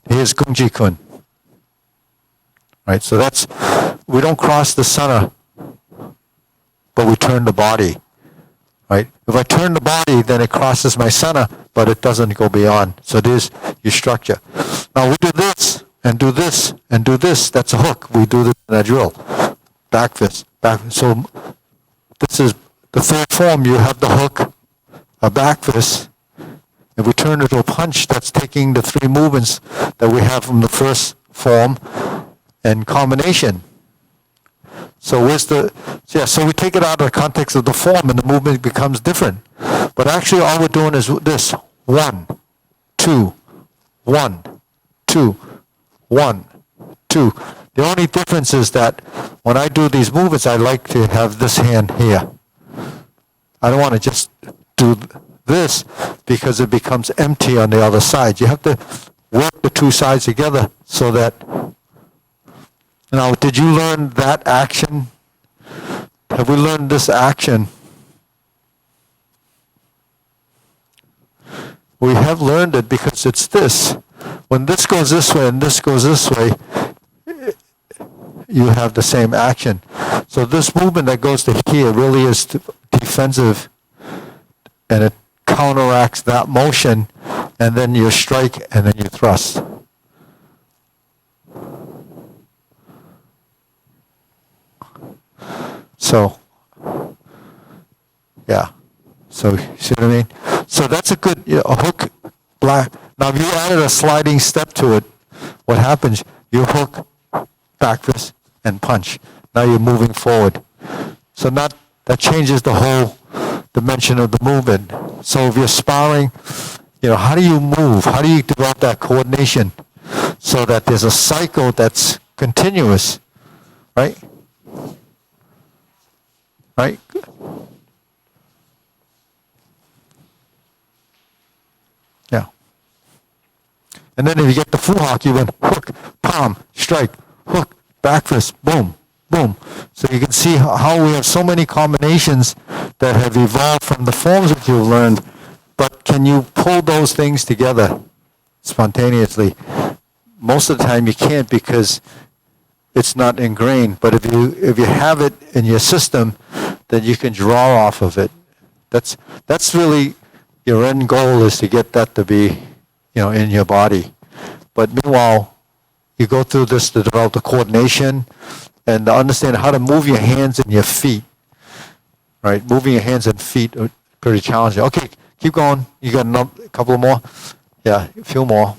Here's Gung Kuen. Right? So that's, we don't cross the center, but we turn the body. Right? If I turn the body, then it crosses my center, but it doesn't go beyond. So there's your structure. Now we do this, and do this, and do this. That's a hook. We do this in a drill. Back fist, back fist. So this is the third form. You have the hook, a back fist. If we turn it to a punch, that's taking the 3 movements that we have from the first form and combination. So so we take it out of the context of the form and the movement becomes different. But actually all we're doing is this. 1, 2, 1, 2, 1, 2. The only difference is that when I do these movements, I like to have this hand here. I don't want to just do this because it becomes empty on the other side. You have to work the 2 sides together so that... Now, did you learn that action? Have we learned this action? We have learned it because it's this. When this goes this way and this goes this way, you have the same action. So this movement that goes to here really is defensive, and it counteracts that motion, and then you strike and then you thrust. So, yeah. So, see what I mean? So that's a good a hook, black. Now, if you added a sliding step to it, what happens? You hook, back fist, and punch. Now you're moving forward. So that changes the whole dimension of the movement. So if you're sparring, how do you move? How do you develop that coordination so that there's a cycle that's continuous, right? Right? Yeah. And then if you get the fuhak, you went hook, palm, strike, hook, back fist, boom, boom. So you can see how we have so many combinations that have evolved from the forms that you've learned, but can you pull those things together spontaneously? Most of the time you can't because it's not ingrained, but if you have it in your system, then you can draw off of it. That's really your end goal, is to get that to be, in your body. But meanwhile, you go through this to develop the coordination and to understand how to move your hands and your feet. right? Moving your hands and feet are pretty challenging. Okay, keep going. You got a couple more? Yeah, a few more.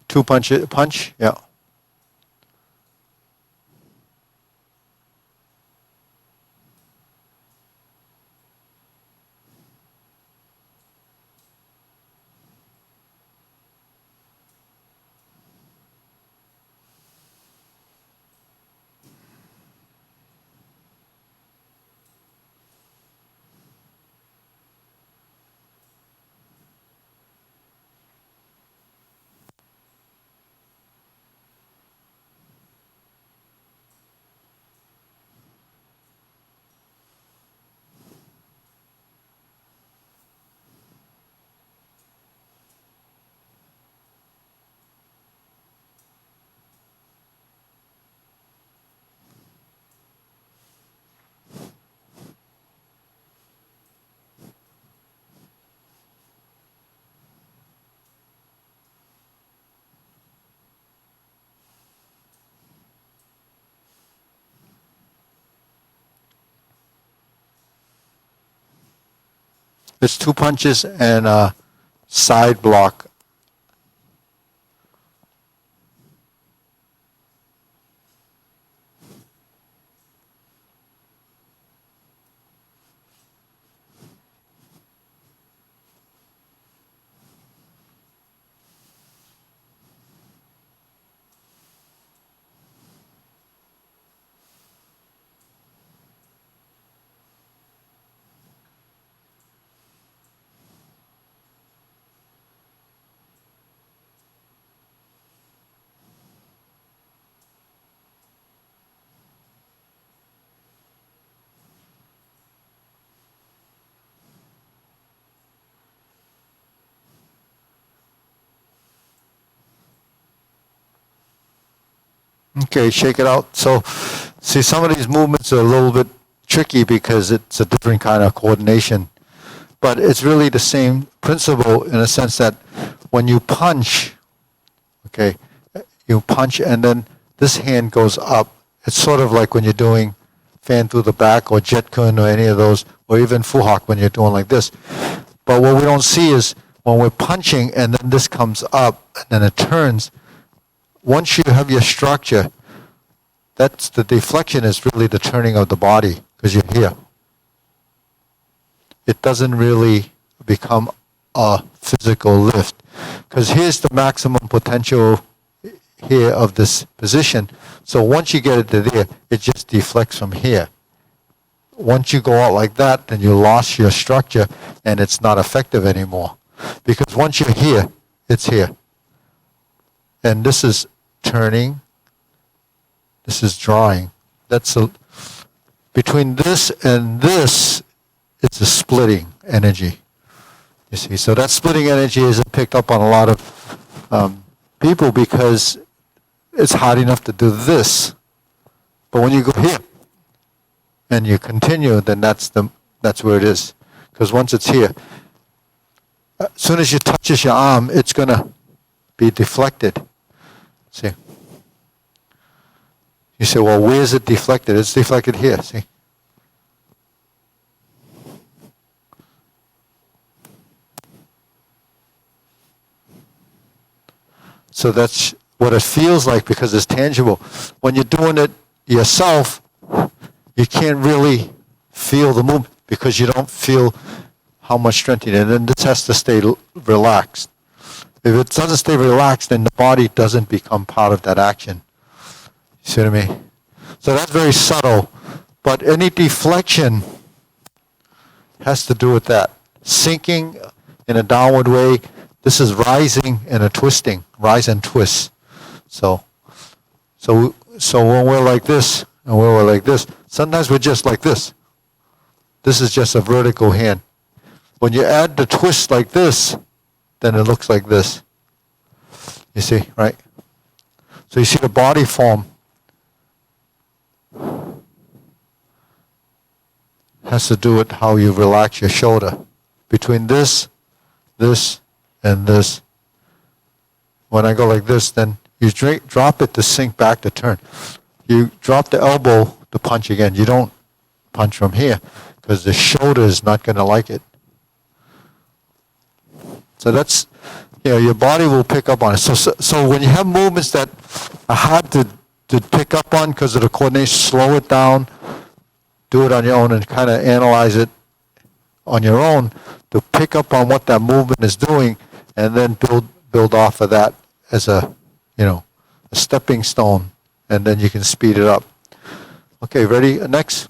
Two punch, yeah. There's two punches and a side block. Okay, shake it out. So, see, some of these movements are a little bit tricky because it's a different kind of coordination. But it's really the same principle in a sense that when you punch, okay, you punch and then this hand goes up. It's sort of like when you're doing fan through the back or jet kun or any of those, or even fuhak when you're doing like this. But what we don't see is when we're punching and then this comes up and then it turns, once you have your structure, that's the deflection is really the turning of the body because you're here. It doesn't really become a physical lift because here's the maximum potential here of this position. So once you get it to there, it just deflects from here. Once you go out like that, then you lost your structure and it's not effective anymore. Because once you're here, it's here. And this is turning, this is drawing. Between this and this, it's a splitting energy. You see, so that splitting energy isn't picked up on a lot of people because it's hard enough to do this. But when you go here and you continue, then that's where it is. Because once it's here, as soon as you touches your arm, it's going to be deflected. See? You say, well, where is it deflected? It's deflected here, see? So that's what it feels like because it's tangible. When you're doing it yourself, you can't really feel the movement because you don't feel how much strength you need. And then this has to stay relaxed. If it doesn't stay relaxed, then the body doesn't become part of that action. You see what I mean? So that's very subtle. But any deflection has to do with that. Sinking in a downward way. This is rising and a twisting. Rise and twist. So when we're like this, and when we're like this, sometimes we're just like this. This is just a vertical hand. When you add the twist like this, then it looks like this. You see, right? So you see the body form has to do with how you relax your shoulder. Between this, and this. When I go like this, then you drop it to sink back to turn. You drop the elbow to punch again. You don't punch from here because the shoulder is not going to like it. So that's, your body will pick up on it. So when you have movements that are hard to pick up on because of the coordination, slow it down, do it on your own and kind of analyze it on your own to pick up on what that movement is doing and then build off of that as a stepping stone, and then you can speed it up. Okay, ready? Next.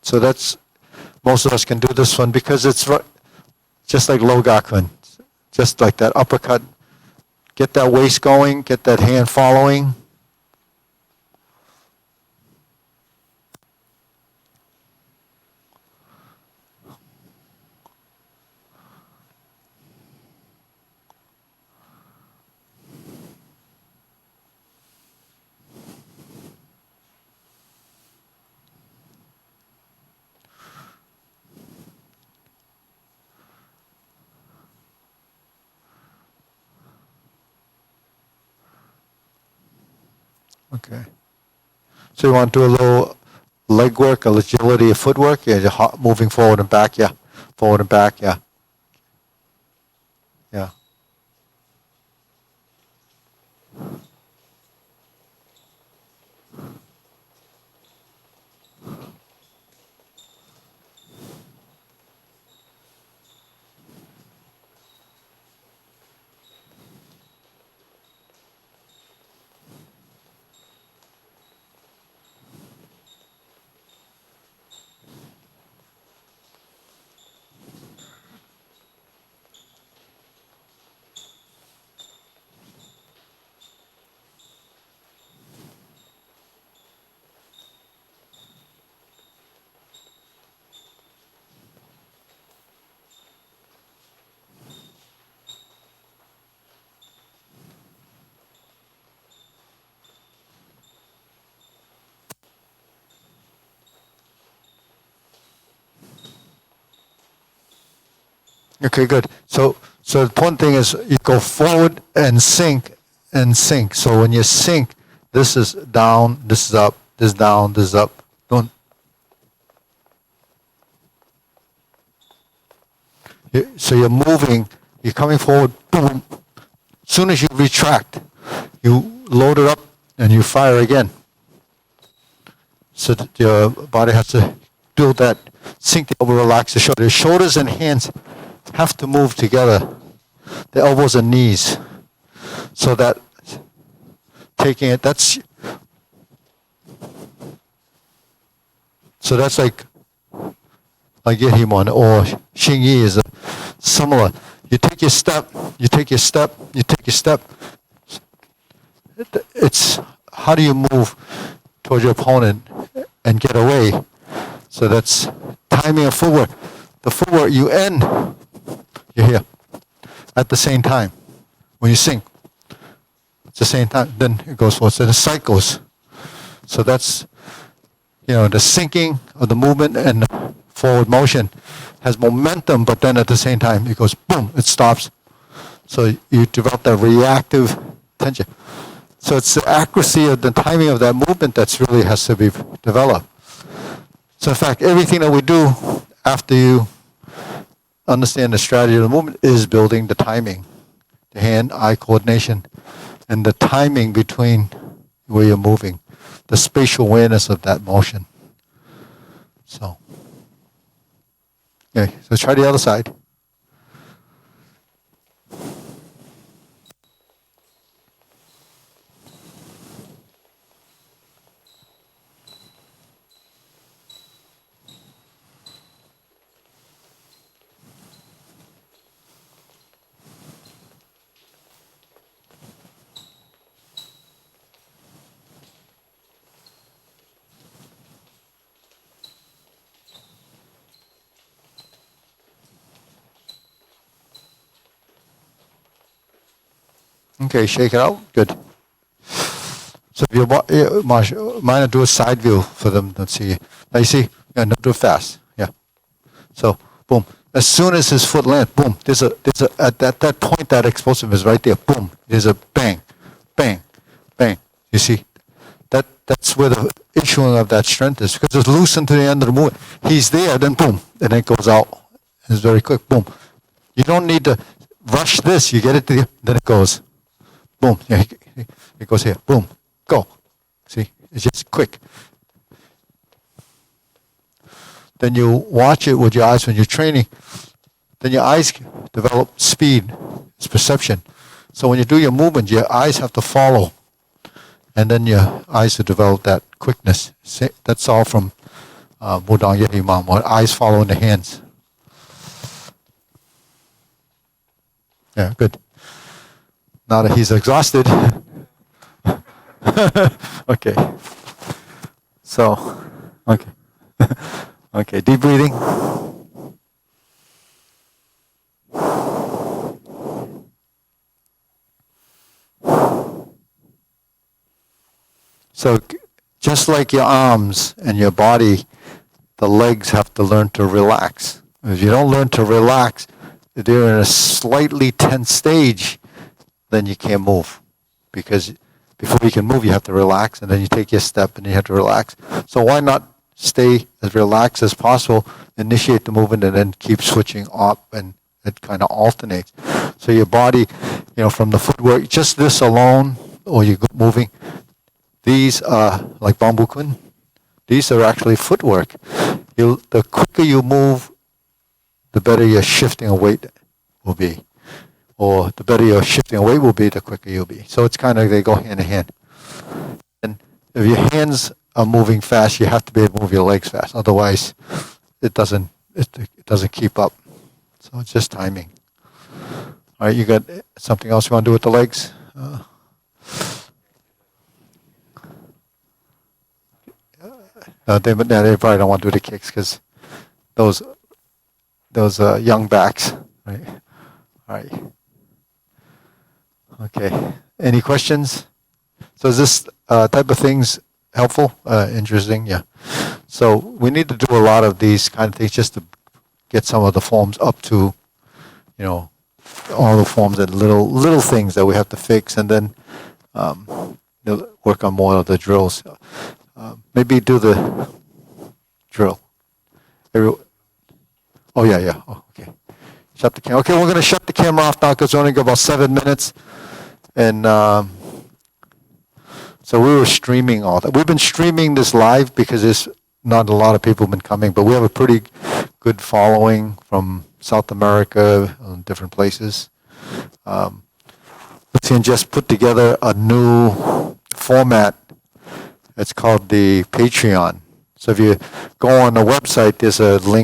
So that's, most of us can do this one because it's just like Logakun, just like that uppercut. Get that waist going, get that hand following. Okay. So you want to do a little leg work, agility of footwork? Yeah, you're moving forward and back, yeah. Forward and back, yeah. Yeah. Okay, good. So the important thing is you go forward and sink and sink. So when you sink, this is down, this is up, this is down, this is up. Don't. So you're moving, you're coming forward, boom. As soon as you retract, you load it up and you fire again. So that your body has to build that, sink the elbow, relax the shoulder. The shoulders and hands have to move together, the elbows and knees. So that taking it, that's like Yehimon or Xingyi is similar. You take your step, you take your step, you take your step. It's how do you move towards your opponent and get away. So that's timing of footwork. The footwork you end, you're here at the same time. When you sink, it's the same time. Then it goes forward. So the cycles. So that's, the sinking of the movement and the forward motion has momentum, but then at the same time it goes boom, it stops. So you develop that reactive tension. So it's the accuracy of the timing of that movement that's really has to be developed. So in fact, everything that we do after you understand the strategy of the movement is building the timing, the hand-eye coordination, and the timing between where you're moving, the spatial awareness of that motion. So, okay, so try the other side. Okay, shake it out. Good. So if you mind to do a side view for them to see. Now you see, yeah, no, do it fast. Yeah. So boom. As soon as his foot lands, boom. There's a at that point that explosive is right there. Boom. There's a bang, bang, bang. You see, that's where the issuing of that strength is, because it's loosened to the end of the movement. He's there, then boom, and it goes out. It's very quick. Boom. You don't need to rush this. You get it there, then it goes. Boom. Yeah, it goes here. Boom. Go. See, it's just quick. Then you watch it with your eyes when you're training. Then your eyes develop speed, it's perception. So when you do your movement, your eyes have to follow. And then your eyes will develop that quickness. That's all from Wudang Yehi Mam, where eyes following the hands. Yeah, good. Now that he's exhausted. Okay. So, okay. Okay, deep breathing. So just like your arms and your body, the legs have to learn to relax. If you don't learn to relax, if they're in a slightly tense stage, then you can't move. Because before you can move, you have to relax, and then you take your step and you have to relax. So why not stay as relaxed as possible, initiate the movement, and then keep switching up, and it kind of alternates. So your body, from the footwork, just this alone, or you're moving, these are like bamboo Kuen. These are actually footwork. The quicker you move, the better your shifting of weight will be. Or the better your shifting of weight will be, the quicker you'll be. So it's kind of, they go hand in hand. And if your hands are moving fast, you have to be able to move your legs fast. Otherwise, it doesn't keep up. So it's just timing. All right, you got something else you want to do with the legs? They probably don't want to do the kicks because those young backs, right? All right. Okay. Any questions? So is this type of things helpful? Interesting? Yeah. So we need to do a lot of these kind of things just to get some of the forms up to, all the forms and little things that we have to fix, and then work on more of the drills. Maybe do the drill. Oh, yeah. Oh, okay. Shut the camera. Okay, we're going to shut the camera off now because we only got about 7 minutes. And so we were streaming all that. We've been streaming this live because there's not a lot of people have been coming, but we have a pretty good following from South America and different places. Lucian just put together a new format. It's called the Patreon. So if you go on the website, there's a link